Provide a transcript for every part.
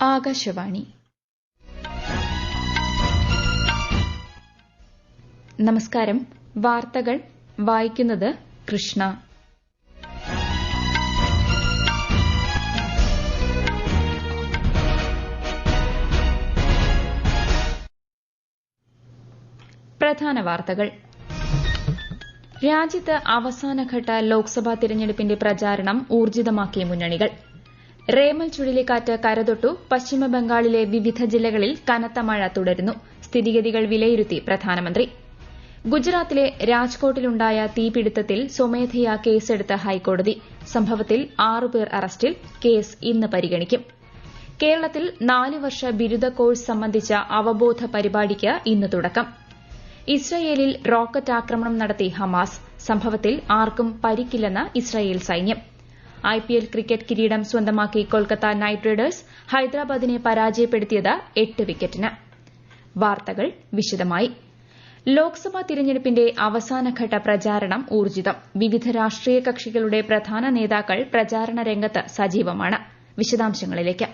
ആകാശവാണി. നമസ്കാരം. വാർത്തകൾ വായിക്കുന്നത് കൃഷ്ണ. പ്രധാന വാർത്തകൾ. രാജ്യത്ത് അവസാനഘട്ട ലോക്സഭാ തിരഞ്ഞെടുപ്പിന്റെ പ്രചാരണം ഊർജിതമാക്കിയ മുന്നണികൾ. റേമൽ ചുഴലിക്കാറ്റ് കരതൊട്ടു. പശ്ചിമബംഗാളിലെ വിവിധ ജില്ലകളിൽ കനത്ത മഴ തുടരുന്നു. സ്ഥിതിഗതികൾ വിലയിരുത്തി പ്രധാനമന്ത്രി. ഗുജറാത്തിലെ രാജ്കോട്ടിലുണ്ടായ തീപിടുത്തത്തിൽ സ്വമേധയാ കേസെടുത്ത ഹൈക്കോടതി. സംഭവത്തിൽ 6 പേർ അറസ്റ്റിൽ. കേസ് ഇന്ന് പരിഗണിക്കും. കേരളത്തിൽ 4 വർഷ ബിരുദ കോഴ്സ് സംബന്ധിച്ച അവബോധ പരിപാടിക്ക് ഇന്ന് തുടക്കം. ഇസ്രയേലിൽ റോക്കറ്റ് ആക്രമണം നടത്തി ഹമാസ്. സംഭവത്തിൽ ആർക്കും പരിക്കില്ലെന്ന് ഇസ്രയേൽ സൈന്യം. IPL ക്രിക്കറ്റ് കിരീടം സ്വന്തമാക്കി കൊൽക്കത്ത നൈറ്റ് റൈഡേഴ്സ് ഹൈദരാബാദിനെ പരാജയപ്പെടുത്തിയത് 8 വിക്കറ്റിന്. വാർത്തകൾ വിശദമായി. ലോക്സഭാ തിരഞ്ഞെടുപ്പിന്റെ അവസാനഘട്ട പ്രചാരണം ഊർജിതം. വിവിധ രാഷ്ട്രീയ കക്ഷികളുടെ പ്രധാന നേതാക്കൾ പ്രചാരണ രംഗത്ത് സജീവമാണ്. വിശദാംശങ്ങളിലേക്ക്.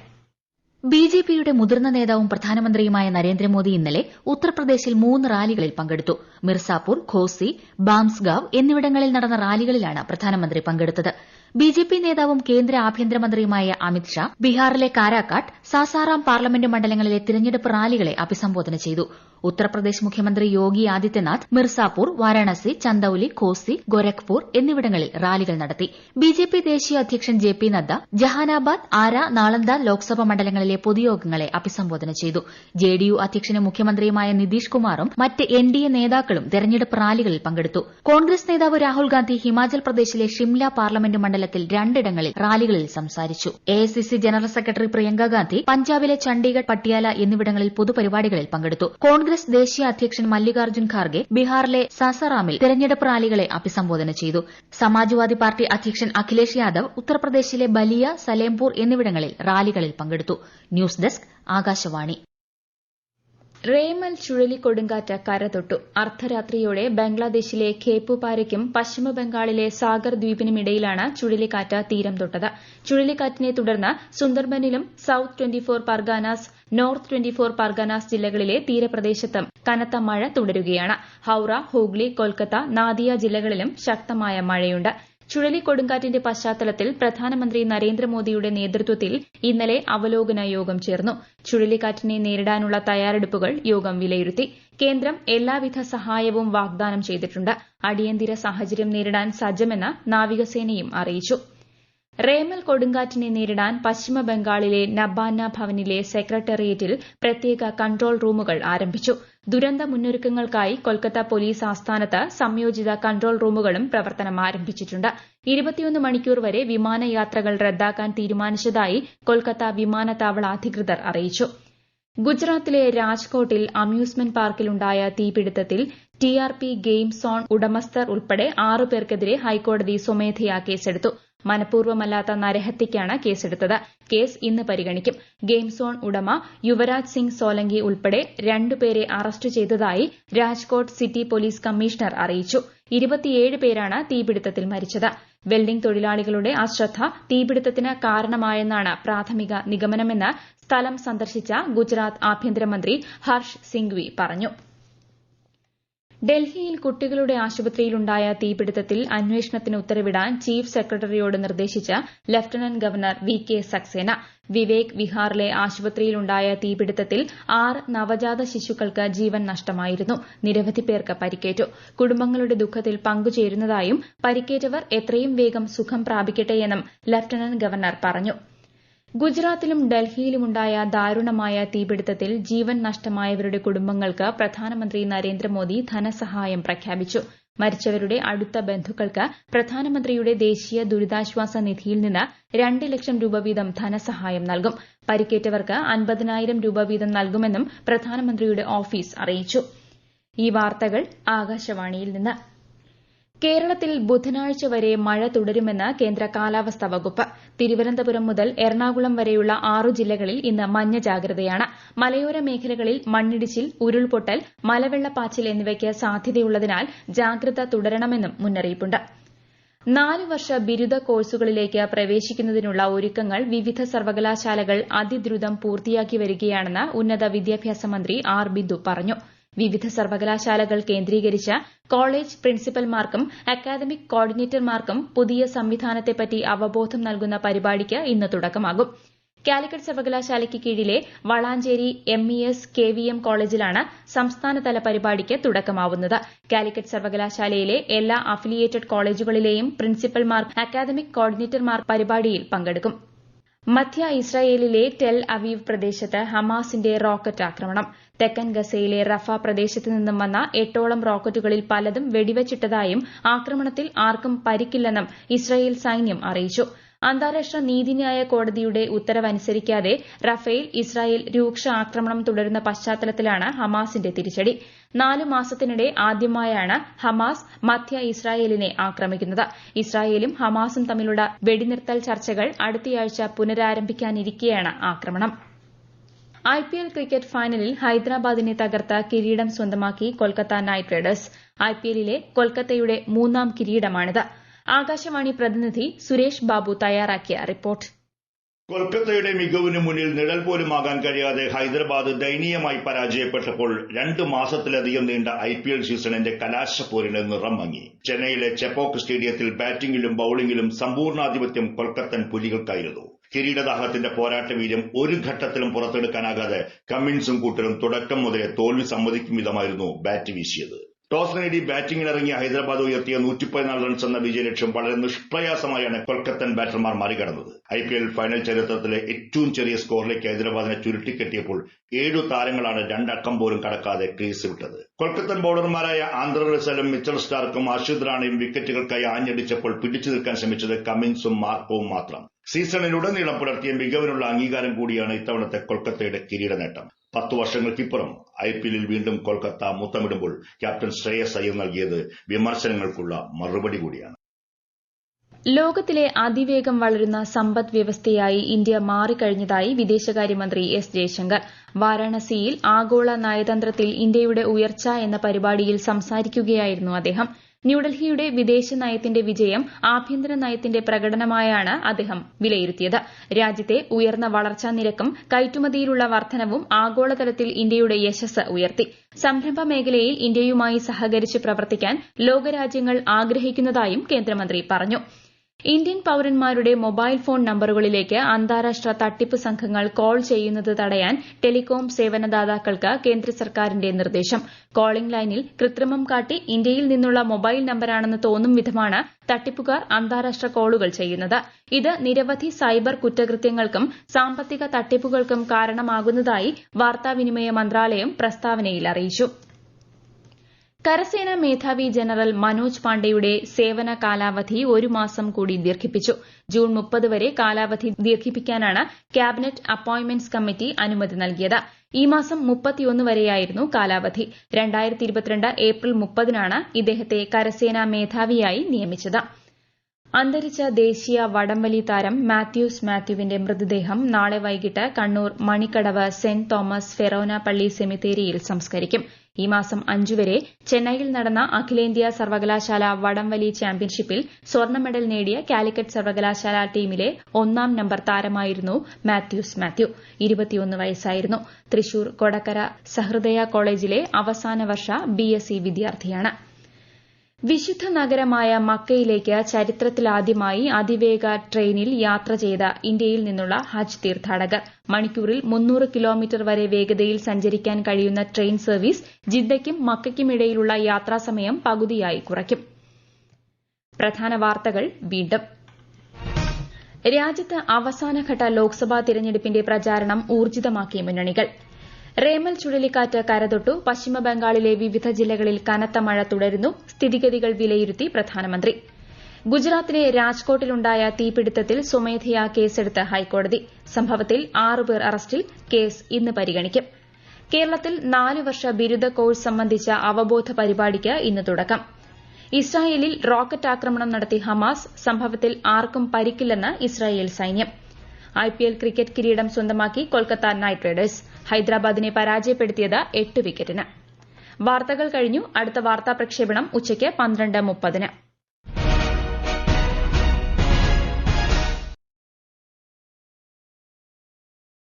ബിജെപിയുടെ മുതിർന്ന നേതാവും പ്രധാനമന്ത്രിയുമായ നരേന്ദ്രമോദി ഇന്നലെ ഉത്തർപ്രദേശിൽ 3 റാലികളിൽ പങ്കെടുത്തു. മിർസാപൂർ, ഘോസി, ബാംസ്ഗാവ് എന്നിവിടങ്ങളിൽ നടന്ന റാലികളിലാണ് പ്രധാനമന്ത്രി പങ്കെടുത്തത്. ബിജെപി നേതാവും കേന്ദ്ര ആഭ്യന്തരമന്ത്രിയുമായ അമിത് ഷാ ബീഹാറിലെ കാരാകാട്ട്, സാസാറാം പാർലമെന്റ് മണ്ഡലങ്ങളിലെ തിരഞ്ഞെടുപ്പ് റാലികളെ അഭിസംബോധന ചെയ്തു. ഉത്തർപ്രദേശ് മുഖ്യമന്ത്രി യോഗി ആദിത്യനാഥ് മിർസാപൂർ, വാരാണസി, ചന്ദൌലി, ഘോസി, ഗോരഖ്പൂർ എന്നിവിടങ്ങളിൽ റാലികൾ നടത്തി. ബിജെപി ദേശീയ അധ്യക്ഷൻ ജെപി നദ്ദ ജഹാനാബാദ്, ആര, നാളന്ദ ലോക്സഭാ മണ്ഡലങ്ങളിലെ പൊതുയോഗങ്ങളെ അഭിസംബോധന ചെയ്തു. ജെഡിയു അധ്യക്ഷനും മുഖ്യമന്ത്രിയുമായ നിതീഷ് കുമാറും മറ്റ് എൻഡിഎ നേതാക്കളും തെരഞ്ഞെടുപ്പ് റാലികളിൽ പങ്കെടുത്തു. കോൺഗ്രസ് നേതാവ് രാഹുൽ ഗാന്ധി ഹിമാചൽ പ്രദേശിലെ ഷിംല പാർലമെന്റ് മണ്ഡലത്തിൽ 2 ഇടങ്ങളിൽ റാലികളിൽ സംസാരിച്ചു. AICC general secretary Priyanka Gandhi പഞ്ചാബിലെ ചണ്ഡീഗഡ്, പട്ടിയാല എന്നിവിടങ്ങളിൽ പൊതുപരിപാടികളിൽ പങ്കെടുത്തു. കോൺഗ്രസ് ദേശീയ അധ്യക്ഷൻ മല്ലികാർജ്ജുൻ ഖാർഗെ ബീഹാറിലെ സാസാറാമിൽ തെരഞ്ഞെടുപ്പ് റാലികളെ അഭിസംബോധന ചെയ്തു. സമാജ്വാദി പാർട്ടി അധ്യക്ഷൻ അഖിലേഷ് യാദവ് ഉത്തർപ്രദേശിലെ ബലിയ, സലേംപൂർ എന്നിവിടങ്ങളിൽ റാലികളിൽ പങ്കെടുത്തു. News desk Akashvani. റേമൽ ചുഴലിക്കൊടുങ്കാറ്റ് കരതൊട്ടു. അർദ്ധരാത്രിയോടെ ബംഗ്ലാദേശിലെ ഖേപ്പുപാരയ്ക്കും പശ്ചിമബംഗാളിലെ സാഗർ ദ്വീപിനുമിടയിലാണ് ചുഴലിക്കാറ്റ് തീരം തൊട്ടത്. ചുഴലിക്കാറ്റിനെ തുടർന്ന് സുന്ദർബനിലും സൌത്ത് 24 പർഗാനാസ്, നോർത്ത് 24 പർഗാനാസ് ജില്ലകളിലെ തീരപ്രദേശത്തും കനത്ത മഴ തുടരുകയാണ്. ഹൌറ, ഹൂഗ്ലി, കൊൽക്കത്ത, നാദിയ ജില്ലകളിലും ശക്തമായ മഴയുണ്ട്. ചുഴലിക്കൊടുങ്കാറ്റിന്റെ പശ്ചാത്തലത്തിൽ പ്രധാനമന്ത്രി നരേന്ദ്രമോദിയുടെ നേതൃത്വത്തിൽ ഇന്നലെ അവലോകന യോഗം ചേർന്നു. ചുഴലിക്കാറ്റിനെ നേരിടാനുള്ള തയ്യാറെടുപ്പുകൾ യോഗം വിലയിരുത്തി. കേന്ദ്രം എല്ലാവിധ സഹായവും വാഗ്ദാനം ചെയ്തിട്ടുണ്ട്. അടിയന്തര സാഹചര്യം നേരിടാൻ സജ്ജമെന്ന് നാവികസേനയും അറിയിച്ചു. റേമൽ കൊടുങ്കാറ്റിനെ നേരിടാൻ പശ്ചിമബംഗാളിലെ നബാന ഭവനിലെ സെക്രട്ടേറിയറ്റിൽ പ്രത്യേക കൺട്രോൾ റൂമുകൾ ആരംഭിച്ചു. ദുരന്ത മുന്നൊരുക്കങ്ങൾക്കായി കൊൽക്കത്ത പോലീസ് ആസ്ഥാനത്ത് സംയോജിത കൺട്രോൾ റൂമുകളും പ്രവർത്തനം ആരംഭിച്ചിട്ടുണ്ട്. 21 മണിക്കൂർ വരെ വിമാനയാത്രകൾ റദ്ദാക്കാൻ തീരുമാനിച്ചതായി കൊൽക്കത്ത വിമാനത്താവള അധികൃതർ അറിയിച്ചു. ഗുജറാത്തിലെ രാജ്കോട്ടിൽ അമ്യൂസ്മെന്റ് പാർക്കിലുണ്ടായ തീപിടുത്തത്തിൽ TRP ഗെയിം സോൺ ഉടമസ്ഥർ ഉൾപ്പെടെ 6 പേർക്കെതിരെ ഹൈക്കോടതി സ്വമേധയാ കേസെടുത്തു. മനഃപൂർവ്വമല്ലാത്ത നരഹത്യയ്ക്കാണ് കേസെടുത്തത്. കേസ് ഇന്ന് പരിഗണിക്കും. ഗെയിം സോൺ ഉടമ യുവരാജ് സിംഗ് സോലങ്കി ഉൾപ്പെടെ 2 പേരെ അറസ്റ്റ് ചെയ്തതായി രാജ്കോട്ട് സിറ്റി പോലീസ് കമ്മീഷണർ അറിയിച്ചു. 27 പേരാണ് തീപിടുത്തത്തിൽ മരിച്ചത്. വെൽഡിംഗ് തൊഴിലാളികളുടെ അശ്രദ്ധ തീപിടുത്തത്തിന് കാരണമായെന്നാണ് പ്രാഥമിക നിഗമനമെന്ന് സ്ഥലം സന്ദർശിച്ച ഗുജറാത്ത് ആഭ്യന്തരമന്ത്രി ഹർഷ് സിംഗ്വി പറഞ്ഞു. ഡൽഹിയിൽ കുട്ടികളുടെ ആശുപത്രിയിലുണ്ടായ തീപിടുത്തത്തിൽ അന്വേഷണത്തിന് ഉത്തരവിടാൻ ചീഫ് സെക്രട്ടറിയോട് നിർദ്ദേശിച്ച് lieutenant governor VK Saxena. Vivek വിഹാറിലെ ആശുപത്രിയിലുണ്ടായ തീപിടുത്തത്തിൽ 6 നവജാത ശിശുക്കൾക്ക് ജീവൻ നഷ്ടമായിരുന്നു. നിരവധി പേർക്ക് പരിക്കേറ്റു. കുടുംബങ്ങളുടെ ദുഃഖത്തിൽ പങ്കുചേരുന്നതായും പരിക്കേറ്റവർ എത്രയും വേഗം സുഖം പ്രാപിക്കട്ടെയെന്നും ലഫ്റ്റനന്റ് ഗവർണർ പറഞ്ഞു. ഗുജറാത്തിലും ഡൽഹിയിലുമുണ്ടായ ദാരുണമായ തീപിടുത്തത്തിൽ ജീവൻ നഷ്ടമായവരുടെ കുടുംബങ്ങൾക്ക് പ്രധാനമന്ത്രി നരേന്ദ്രമോദി ധനസഹായം പ്രഖ്യാപിച്ചു. മരിച്ചവരുടെ അടുത്ത ബന്ധുക്കൾക്ക് പ്രധാനമന്ത്രിയുടെ ദേശീയ ദുരിതാശ്വാസ നിധിയിൽ നിന്ന് 2 ലക്ഷം രൂപ വീതം ധനസഹായം നൽകും. പരിക്കേറ്റവർക്ക് 50,000 രൂപ വീതം നൽകുമെന്നും പ്രധാനമന്ത്രിയുടെ ഓഫീസ് അറിയിച്ചു. ഈ വാർത്തകൾ ആകാശവാണിയിൽ നിന്ന്. കേരളത്തിൽ ബുധനാഴ്ച വരെ മഴ തുടരുമെന്ന് കേന്ദ്ര കാലാവസ്ഥാ വകുപ്പ്. തിരുവനന്തപുരം മുതൽ എറണാകുളം വരെയുള്ള 6 ജില്ലകളിൽ ഇന്ന് മഞ്ഞ ജാഗ്രതയാണ്. മലയോര മേഖലകളിൽ മണ്ണിടിച്ചിൽ, ഉരുൾപൊട്ടൽ, മലവെള്ളപ്പാച്ചിൽ എന്നിവയ്ക്ക് സാധ്യതയുള്ളതിനാൽ ജാഗ്രത തുടരണമെന്നും മുന്നറിയിപ്പുണ്ട്. 4 വർഷ ബിരുദ കോഴ്സുകളിലേക്ക് പ്രവേശിക്കുന്നതിനുള്ള ഒരുക്കങ്ങൾ വിവിധ സർവകലാശാലകൾ അതിദ്രുതം പൂർത്തിയാക്കി വരികയാണെന്ന് ഉന്നത വിദ്യാഭ്യാസ മന്ത്രി ആർ ബിന്ദു പറഞ്ഞു. വിവിധ സർവകലാശാലകൾ കേന്ദ്രീകരിച്ച് കോളേജ് പ്രിൻസിപ്പൽമാർക്കും അക്കാദമിക് കോർഡിനേറ്റർമാർക്കും പുതിയ സംവിധാനത്തെപ്പറ്റി അവബോധം നൽകുന്ന പരിപാടിക്ക് ഇന്ന് തുടക്കമാകും. കാലിക്കറ്റ് സർവകലാശാലയ്ക്ക് കീഴിലെ വളാഞ്ചേരി MES KVM കോളേജിലാണ് സംസ്ഥാനതല പരിപാടിക്ക് തുടക്കമാവുന്നത്. കാലിക്കറ്റ് സർവകലാശാലയിലെ എല്ലാ അഫിലിയേറ്റഡ് കോളേജുകളിലെയും പ്രിൻസിപ്പൽമാർ അക്കാദമിക് കോർഡിനേറ്റർമാർ പരിപാടിയിൽ പങ്കെടുക്കും. മധ്യ ഇസ്രായേലിലെ ടെൽ അവീവ് പ്രദേശത്ത് ഹമാസിന്റെ റോക്കറ്റ് ആക്രമണം. തെക്കൻ ഗസയിലെ റഫ പ്രദേശത്ത് നിന്നും വന്ന 8ഓളം റോക്കറ്റുകളിൽ പലതും വെടിവച്ചിട്ടതായും ആക്രമണത്തിൽ ആർക്കും പരിക്കില്ലെന്നും ഇസ്രായേൽ സൈന്യം അറിയിച്ചു. അന്താരാഷ്ട്ര നീതിന്യായ കോടതിയുടെ ഉത്തരവനുസരിക്കാതെ റഫേൽ ഇസ്രായേൽ രൂക്ഷ ആക്രമണം തുടരുന്ന പശ്ചാത്തലത്തിലാണ് ഹമാസിന്റെ തിരിച്ചടി. 4 മാസത്തിനിടെ ആദ്യമായാണ് ഹമാസ് മധ്യ ഇസ്രായേലിനെ ആക്രമിക്കുന്നത്. ഇസ്രായേലും ഹമാസും തമ്മിലുള്ള വെടിനിർത്തൽ ചർച്ചകൾ അടുത്തയാഴ്ച പുനരാരംഭിക്കാനിരിക്കെയാണ് ആക്രമണം. IPL ക്രിക്കറ്റ് ഫൈനലിൽ ഹൈദരാബാദിനെ തകർത്ത കിരീടം സ്വന്തമാക്കി കൊൽക്കത്ത നൈറ്റ് റൈഡേഴ്സ്. IPLലെ കൊൽക്കത്തയുടെ 3ാം കിരീടമാണിത്. ആകാശവാണി പ്രതിനിധി സുരേഷ് ബാബു തയ്യാറാക്കിയ റിപ്പോർട്ട്. കൊൽക്കത്തയുടെ മികവിന് മുന്നിൽ നിഴൽ പോലുമാകാൻ കഴിയാതെ ഹൈദരാബാദ് ദയനീയമായി പരാജയപ്പെട്ടപ്പോൾ 2 മാസത്തിലധികം നീണ്ട IPL സീസണിന്റെ കലാശപ്പോരിന് നിറം മങ്ങി. ചെന്നൈയിലെ ചെപ്പോക്ക് സ്റ്റേഡിയത്തിൽ ബാറ്റിംഗിലും ബൌളിംഗിലും സമ്പൂർണ്ണാധിപത്യം കൊൽക്കത്തൻ പുലികൾക്കായിരുന്നു. കിരീടദാഹത്തിന്റെ പോരാട്ടവീര്യം ഒരു ഘട്ടത്തിലും പുറത്തെടുക്കാനാകാതെ കമ്മിൻസും കൂട്ടരും തുടക്കം മുതലേ തോൽവി സമ്മതിക്കും വിധമായിരുന്നു ബാറ്റ് വീശിയത്. ടോസ് നേടി ബാറ്റിംഗിനിറങ്ങിയ ഹൈദരാബാദ് ഉയർത്തിയ 114 റൺസ് എന്ന വിജയലക്ഷ്യം വളരെ നിഷ്പ്രയാസമായാണ് കൊൽക്കത്തൻ ബാറ്റർമാർ മറികടന്നത്. IPL ഫൈനൽ ചരിത്രത്തിലെ ഏറ്റവും ചെറിയ സ്കോറിലേക്ക് ഹൈദരാബാദിനെ ചുരുട്ടിക്കെട്ടിയപ്പോൾ 7 താരങ്ങളാണ് 2 അക്കം പോലും കടക്കാതെ ക്രീസ് വിട്ടത്. കൊൽക്കത്തൻ ബൌളർമാരായ ആന്ധ്ര റസലും മിച്ചൽ സ്റ്റാർക്കും അർഷിദ് റാണയും വിക്കറ്റുകൾക്കായി ആഞ്ഞടിച്ചപ്പോൾ പിടിച്ചു നിൽക്കാൻ ശ്രമിച്ചത് കമ്മിൻസും മാർക്കോവും മാത്രം. സീസണിലുടനീളം പുലർത്തിയ മികവിനുള്ള അംഗീകാരം കൂടിയാണ് ഇത്തവണത്തെ കൊൽക്കത്തയുടെ കിരീട നേട്ടം. 10 വർഷങ്ങൾക്കിപ്പുറം IPLൽ വീണ്ടും കൊൽക്കത്ത മുത്തമിടുമ്പോൾ ക്യാപ്റ്റൻ ശ്രേയസ് അയ്യർ നൽകിയത് വിമർശനങ്ങൾക്കുള്ള മറുപടി കൂടിയാണ്. ലോകത്തിലെ അതിവേഗം വളരുന്ന സമ്പദ് വ്യവസ്ഥയായി ഇന്ത്യ മാറിക്കഴിഞ്ഞതായി വിദേശകാര്യമന്ത്രി എസ് ജയശങ്കർ. വാരാണസിയിൽ ആഗോള നയതന്ത്രത്തിൽ ഇന്ത്യയുടെ ഉയർച്ച എന്ന പരിപാടിയിൽ സംസാരിക്കുകയായിരുന്നു അദ്ദേഹം. ന്യൂഡൽഹിയുടെ വിദേശ നയത്തിന്റെ വിജയം ആഭ്യന്തര നയത്തിന്റെ പ്രകടനമായാണ് അദ്ദേഹം വിലയിരുത്തിയത്. രാജ്യത്തെ ഉയർന്ന വളർച്ചാ നിരക്കും കയറ്റുമതിയിലുള്ള വർധനവും ആഗോളതലത്തിൽ ഇന്ത്യയുടെ യശസ്സ് ഉയർത്തി. സംരംഭ മേഖലയിൽ ഇന്ത്യയുമായി സഹകരിച്ച് പ്രവർത്തിക്കാൻ ലോകരാജ്യങ്ങൾ ആഗ്രഹിക്കുന്നതായും കേന്ദ്രമന്ത്രി പറഞ്ഞു. ഇന്ത്യൻ പൌരന്മാരുടെ മൊബൈൽ ഫോൺ നമ്പറുകളിലേക്ക് അന്താരാഷ്ട്ര തട്ടിപ്പ് സംഘങ്ങൾ കോൾ ചെയ്യുന്നത് തടയാൻ ടെലികോം സേവനദാതാക്കൾക്ക് കേന്ദ്ര സർക്കാരിന്റെ നിർദ്ദേശം. കോളിംഗ് ലൈനിൽ കൃത്രിമം കാട്ടി ഇന്ത്യയിൽ നിന്നുള്ള മൊബൈൽ നമ്പരാണെന്ന് തോന്നും വിധമാണ് തട്ടിപ്പുകാർ അന്താരാഷ്ട്ര കോളുകൾ ചെയ്യുന്നത്. ഇത് നിരവധി സൈബർ കുറ്റകൃത്യങ്ങൾക്കും സാമ്പത്തിക തട്ടിപ്പുകൾക്കും കാരണമാകുന്നതായി വാർത്താവിനിമയ മന്ത്രാലയം പ്രസ്താവനയിൽ അറിയിച്ചു. കരസേനാ മേധാവി ജനറൽ മനോജ് പാണ്ഡെയുടെ സേവന കാലാവധി 1 മാസം കൂടി ദീർഘിപ്പിച്ചു. ജൂൺ 30 വരെ കാലാവധി ദീർഘിപ്പിക്കാനാണ് ക്യാബിനറ്റ് അപ്പോയിന്റ്മെന്റ്സ് കമ്മിറ്റി അനുമതി നൽകിയത്. ഈ മാസം 31 വരെയായിരുന്നു കാലാവധി. 2022 ഏപ്രിൽ 30-നാണ് ഇദ്ദേഹത്തെ കരസേനാ മേധാവിയായി നിയമിച്ചത്. അന്തരിച്ച ദേശീയ വടംവലി താരം മാത്യൂസ് മാത്യുവിന്റെ മൃതദേഹം നാളെ വൈകിട്ട് കണ്ണൂർ മണിക്കടവ് സെന്റ് തോമസ് ഫെറോന പള്ളി സെമിത്തേരിയിൽ സംസ്കരിക്കും. ഈ മാസം 5 വരെ ചെന്നൈയിൽ നടന്ന അഖിലേന്ത്യാ സർവകലാശാല വടംവലി ചാമ്പ്യൻഷിപ്പിൽ സ്വർണ്ണ മെഡൽ നേടിയ കാലിക്കറ്റ് സർവകലാശാല ടീമിലെ 1-ാം നമ്പർ താരമായിരുന്നു മാത്യൂസ് മാത്യു. 21 വയസ്സായിരുന്നു. തൃശൂർ കൊടക്കര സഹൃദയ കോളേജിലെ അവസാന വർഷ BSc വിദ്യാർത്ഥിയാണ്. വിശുദ്ധ നഗരമായ മക്കയിലേക്ക് ചരിത്രത്തിലാദ്യമായി അതിവേഗ ട്രെയിനിൽ യാത്ര ചെയ്ത ഇന്ത്യയിൽ നിന്നുള്ള ഹജ്ജ് തീർത്ഥാടകർ. മണിക്കൂറിൽ 300 കിലോമീറ്റർ വരെ വേഗതയിൽ സഞ്ചരിക്കാൻ കഴിയുന്ന ട്രെയിൻ സർവീസ് ജിദ്ദയ്ക്കും മക്കയ്ക്കുമിടയിലുള്ള യാത്രാസമയം പകുതിയായി കുറയ്ക്കും. പ്രധാന വാർത്തകൾ വീണ്ടും. രാജ്യത്ത് അവസാനഘട്ട ലോക്സഭാ തിരഞ്ഞെടുപ്പിന്റെ പ്രചാരണം ഊർജിതമാക്കി മുന്നണികൾ. റേമൽ ചുഴലിക്കാറ്റ് കരതൊട്ടു. പശ്ചിമബംഗാളിലെ വിവിധ ജില്ലകളിൽ കനത്ത മഴ തുടരുന്നു. സ്ഥിതിഗതികൾ വിലയിരുത്തി പ്രധാനമന്ത്രി. ഗുജറാത്തിലെ രാജ്കോട്ടിലുണ്ടായ തീപിടുത്തത്തിൽ സ്വമേധയാ കേസെടുത്ത് ഹൈക്കോടതി. സംഭവത്തിൽ 6 പേർ അറസ്റ്റിൽ. കേസ് ഇന്ന് പരിഗണിക്കും. കേരളത്തിൽ 4 വർഷ ബിരുദ കോഴ്സ് സംബന്ധിച്ച അവബോധ പരിപാടിക്ക് ഇന്ന് തുടക്കം. ഇസ്രായേലിൽ റോക്കറ്റ് ആക്രമണം നടത്തി ഹമാസ്. സംഭവത്തിൽ ആർക്കും പരിക്കില്ലെന്ന് ഇസ്രായേൽ സൈന്യം. IPL ക്രിക്കറ്റ് കിരീടം സ്വന്തമാക്കി കൊൽക്കത്ത നൈറ്റ് റൈഡേഴ്സ്. ഹൈദരാബാദിനെ പരാജയപ്പെടുത്തിയത് 8 വിക്കറ്റിന്. വാർത്തകൾ കഴിഞ്ഞു. അടുത്ത വാർത്താ പ്രക്ഷേപണം ഉച്ചയ്ക്ക് 12:30-ന്.